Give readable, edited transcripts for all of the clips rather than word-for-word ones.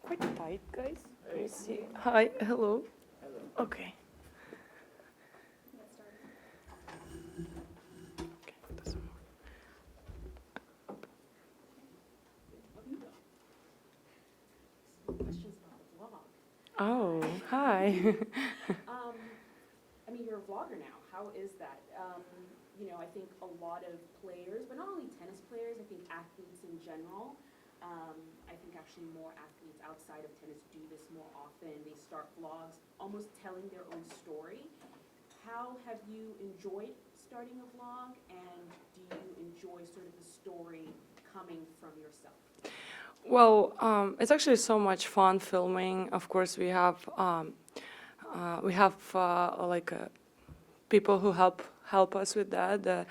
quite tight, guys. Let me see. Hi, hello. Hello. Okay. Questions about the vlog. Oh, hi. I mean, you're a vlogger now. How is that? I think a lot of players, but not only tennis players, I think athletes in general, I think actually more athletes outside of tennis do this more often. They start vlogs almost telling their own story. How have you enjoyed starting a vlog, and do you enjoy sort of the story coming from yourself? Well, it's actually so much fun filming. Of course, we have like people who help us with that. The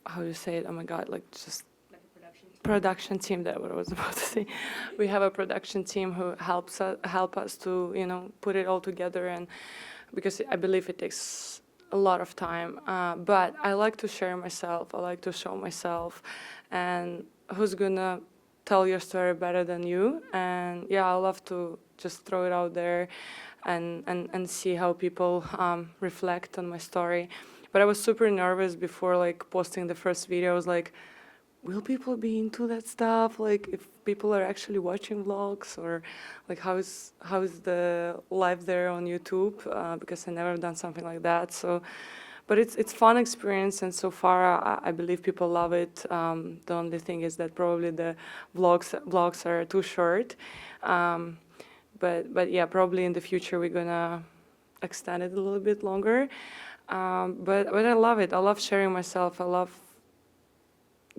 how do you say it? Oh my God! Like just Like a production team? production team. That what I was about to say. We have a production team who help us to put it all together, and because I believe it takes a lot of time. But I like to share myself. I like to show myself, and who's gonna tell your story better than you? And yeah, I love to just throw it out there and see how people reflect on my story. But I was super nervous before like posting the first video. I was like, will people be into that stuff? Like if people are actually watching vlogs, or like how is the live there on YouTube? Because I never done something like that. So, but it's fun experience, and so far I believe people love it. The only thing is that probably the vlogs are too short. But yeah, probably in the future we're gonna extend it a little bit longer. But I love it. I love sharing myself. I love,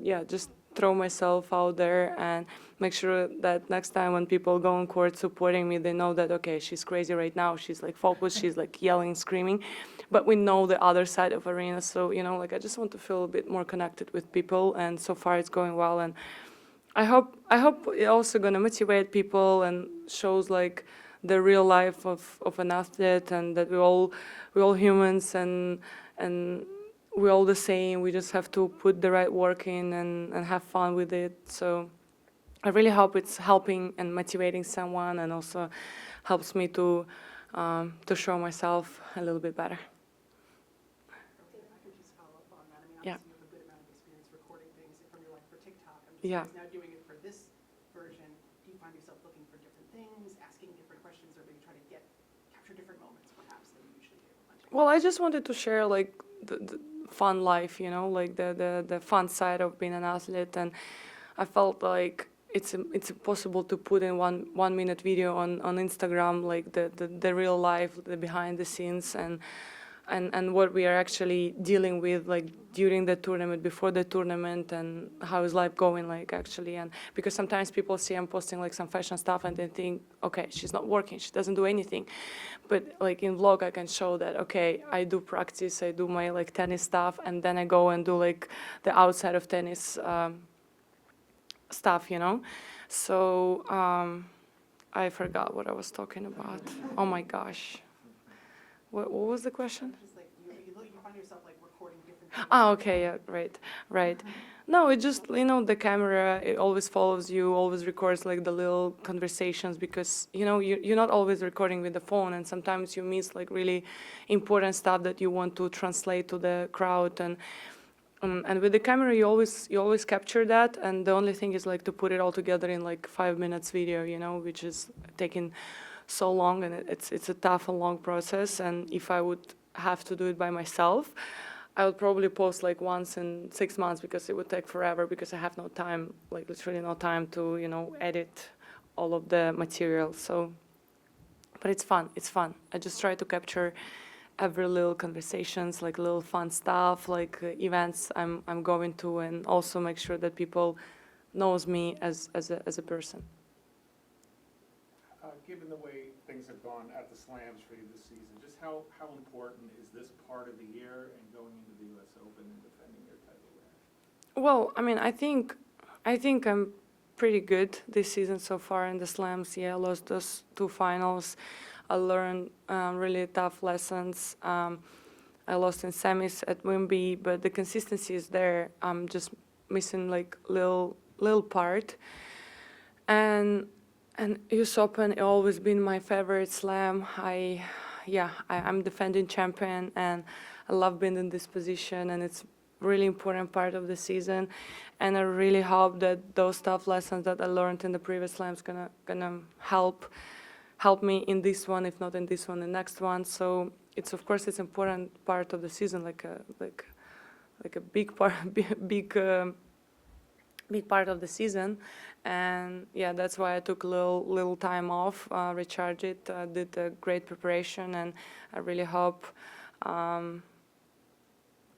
yeah, just throw myself out there and make sure that next time when people go on court supporting me, they know that, okay, she's crazy right now. She's like focused. She's like yelling, screaming. But we know the other side of Aryna. So, like I just want to feel a bit more connected with people. And so far it's going well. And I hope it also gonna motivate people and shows like the real life of an athlete, and that we're all humans, and we're all the same. We just have to put the right work in and have fun with it. So I really hope it's helping and motivating someone, and also helps me to show myself a little bit better. If I could just follow up on that. I mean, Yeah. obviously you have a good amount of experience recording things from your life for TikTok. I'm just Yeah. curious, now doing it for this version, do you find yourself looking for different things, asking different questions, or maybe try to capture different moments perhaps than you usually do on TikTok? Well, I just wanted to share like the fun life, like the fun side of being an athlete, and I felt like it's impossible to put in one minute video on Instagram, like the real life, the behind the scenes, and what we are actually dealing with, like during the tournament, before the tournament, and how is life going, like actually. And because sometimes people see I'm posting like some fashion stuff and they think, okay, she's not working, she doesn't do anything. But like in vlog, I can show that, okay, I do practice, I do my like tennis stuff, and then I go and do like the outside of tennis stuff, So I forgot what I was talking about. Oh my gosh. What was the question? Just like you find yourself like recording different things. Ah, okay, yeah, right. No, it just, the camera, it always follows you, always records like the little conversations, because, you're not always recording with the phone, and sometimes you miss like really important stuff that you want to translate to the crowd, and with the camera you always capture that, and the only thing is like to put it all together in like 5 minutes video, which is taking so long, and it's a tough and long process. And if I would have to do it by myself, I would probably post like once in 6 months, because it would take forever, because I have no time, like literally no time to edit all of the material. So, but it's fun. I just try to capture every little conversations, like little fun stuff, like events I'm going to, and also make sure that people knows me as a person. Given the way things have gone at the slams for you this season, just how important is this part of the year and going into the U.S. Open and defending your title there? Well, I mean, I think I'm pretty good this season so far in the slams. Yeah, I lost those 2 finals. I learned really tough lessons. I lost in semis at Wimby, but the consistency is there. I'm just missing like little part. And US Open has always been my favorite slam. I'm defending champion, and I love being in this position, and it's really important part of the season. And I really hope that those tough lessons that I learned in the previous slams gonna help me in this one, if not in this one, the next one. So it's, of course, it's important part of the season, like a big part, big part of the season. And yeah, that's why I took a little time off, recharge it, did a great preparation, and I really hope I'm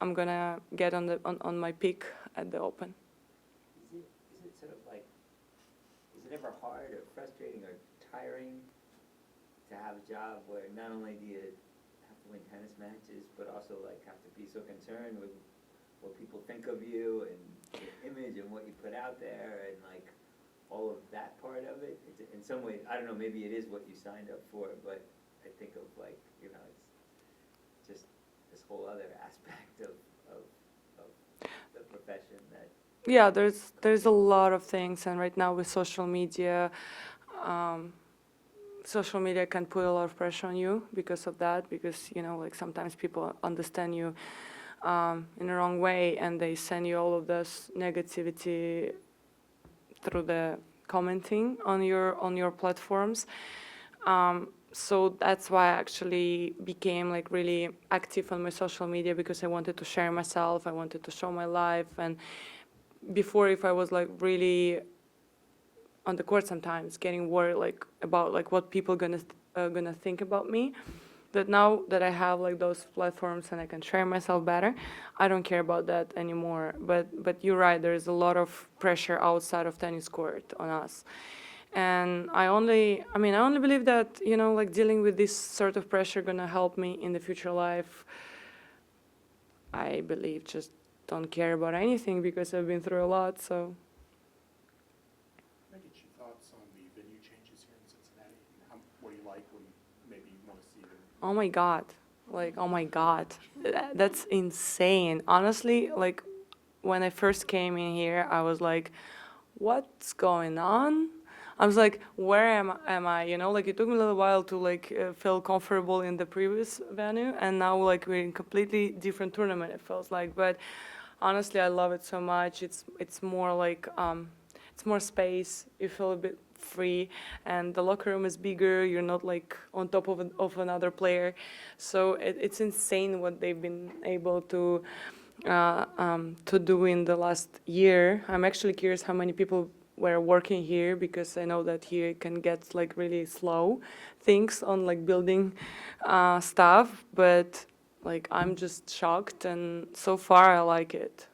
gonna get on my peak at the Open. Is it sort of like, is it ever hard or frustrating or tiring to have a job where not only do you have to win tennis matches, but also like have to be so concerned with what people think of you and your image and what you put out there and like all of that part of it? It's, in some ways, I don't know, maybe it is what you signed up for, but I think of like, you know, it's just this whole other aspect of the profession that. Yeah, there's a lot of things, and right now with social media can put a lot of pressure on you because of that, because, you know, like sometimes people understand you in the wrong way, and they send you all of this negativity through the commenting on your platforms. So that's why I actually became like really active on my social media, because I wanted to share myself, I wanted to show my life. And before, if I was like really on the court sometimes getting worried like about like what people gonna think about me, that now that I have like those platforms and I can share myself better, I don't care about that anymore. But you're right, there is a lot of pressure outside of tennis court on us. And I only believe that, you know, like dealing with this sort of pressure gonna help me in the future life. I believe just don't care about anything because I've been through a lot, so. Can I get your thoughts on the venue changes here in Cincinnati? What do you like, what do you maybe you want to see them? Oh my God, like, oh my God, that's insane. Honestly, like, when I first came in here, I was like, what's going on? I was like, where am I? You know, like, it took me a little while to like feel comfortable in the previous venue, and now like we're in completely different tournament, it feels like. But honestly, I love it so much. It's more like it's more space. You feel a bit free, and the locker room is bigger. You're not like on top of another player, so it's insane what they've been able to do in the last year. I'm actually curious how many people were working here, because I know that here it can get like really slow things on like building stuff, but like I'm just shocked, and so far I like it.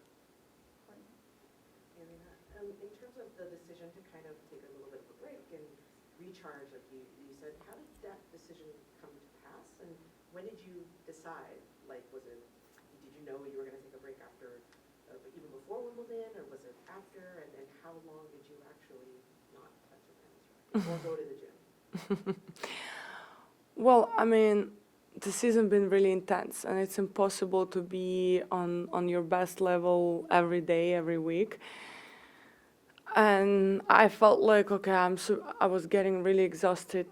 Aryna, in terms of the decision to kind of take a little bit of a break and recharge, like you said, how did that decision come to pass, and when did you decide? Like, did you know you were going to take a break after, even before Wimbledon, or was it after, and how long did you actually not touch a tennis racket or go to the gym? Well, I mean, the season been really intense, and it's impossible to be on your best level every day, every week. And I felt like, okay, I was getting really exhausted,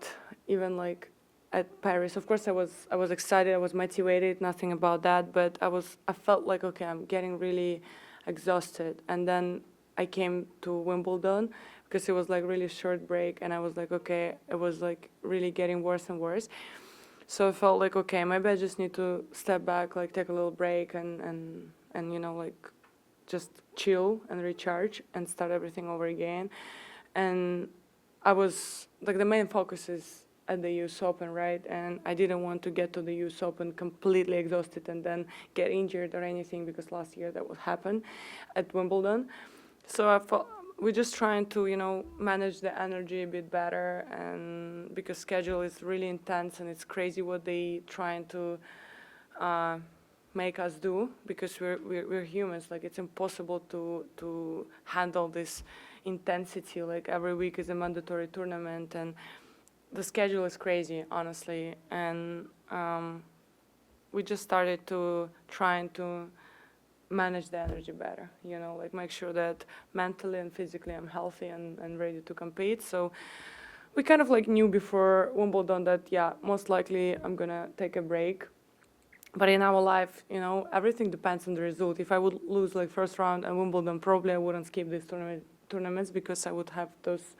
even like at Paris. Of course, I was excited, I was motivated, nothing about that. But I felt like, okay, I'm getting really exhausted. And then I came to Wimbledon, because it was like really short break, and I was like, okay, it was like really getting worse and worse. So I felt like, okay, maybe I just need to step back, like take a little break, and you know, like just chill and recharge and start everything over again. And I was like, the main focus is at the US Open, right? And I didn't want to get to the US Open completely exhausted and then get injured or anything, because last year that would happen at Wimbledon. So I thought we're just trying to, you know, manage the energy a bit better, and because schedule is really intense and it's crazy what they trying to make us do, because we're humans. Like, it's impossible to handle this intensity. Like, every week is a mandatory tournament, and the schedule is crazy, honestly. And we just started to trying to manage the energy better, you know, like make sure that mentally and physically I'm healthy and ready to compete. So we kind of like knew before Wimbledon that, yeah, most likely I'm gonna take a break. But in our life, you know, everything depends on the result. If I would lose like first round at Wimbledon, probably I wouldn't skip these tournaments because I would have those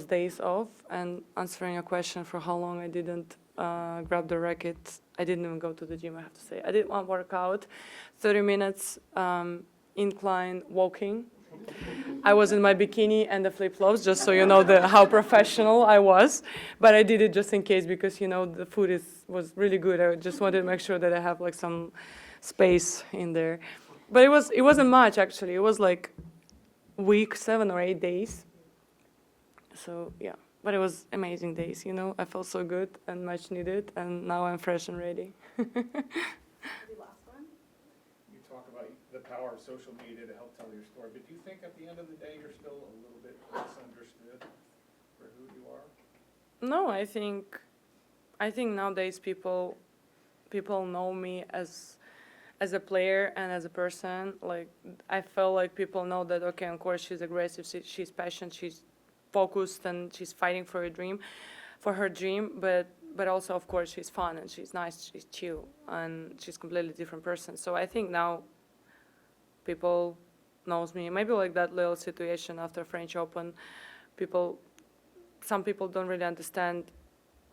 days off. And answering a question for how long I didn't grab the racket, I didn't even go to the gym, I have to say. I did one workout, 30 minutes incline walking. I was in my bikini and the flip-flops, just so you know how professional I was. But I did it just in case because, you know, the food was really good. I just wanted to make sure that I have like some space in there. But it wasn't much actually. It was like week 7 or 8 days. So yeah, but it was amazing days, you know. I felt so good and much needed, and now I'm fresh and ready. Maybe last one? You talk about the power of social media to help tell your story, but do you think at the end of the day, you're still a little bit misunderstood for who you are? No, I think nowadays people know me as a player and as a person. Like I feel like people know that, okay, of course she's aggressive, she's passionate, she's focused, and she's fighting for her dream. But also, of course, she's fun and she's nice, she's chill, and she's a completely different person. So I think now people knows me. Maybe like that little situation after French Open, some people don't really understand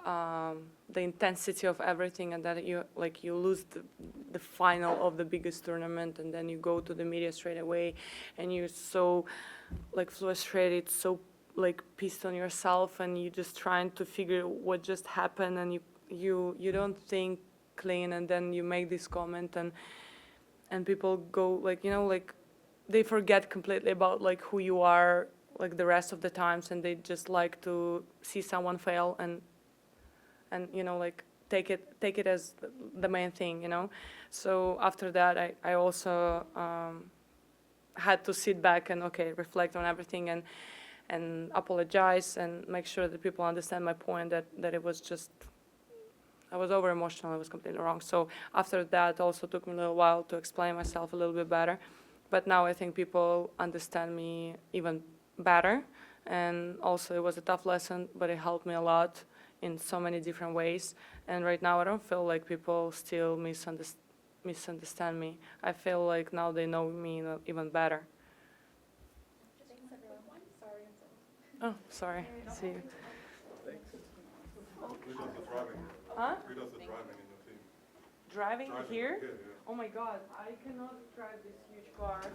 the intensity of everything, and that you lose the final of the biggest tournament, and then you go to the media straight away, and you're so like frustrated, so like pissed on yourself, and you're just trying to figure what just happened, and you don't think clean, and then you make this comment, and people go like, you know, like they forget completely about like who you are like the rest of the times, and they just like to see someone fail and you know, like take it as the main thing, you know. So after that I also had to sit back and reflect on everything and apologize and make sure that people understand my point, that it was just, I was over emotional, I was completely wrong. So after that also took me a little while to explain myself a little bit better, but now I think people understand me even better. And also it was a tough lesson, but it helped me a lot in so many different ways. And right now I don't feel like people still misunderstand me. I feel like now they know me even better. Thanks, everyone. Sorry, Oh, sorry. See you. Who does the driving? Huh? Who does the driving in your team? Driving here? Yeah, yeah. Oh my God, I cannot drive this huge car. So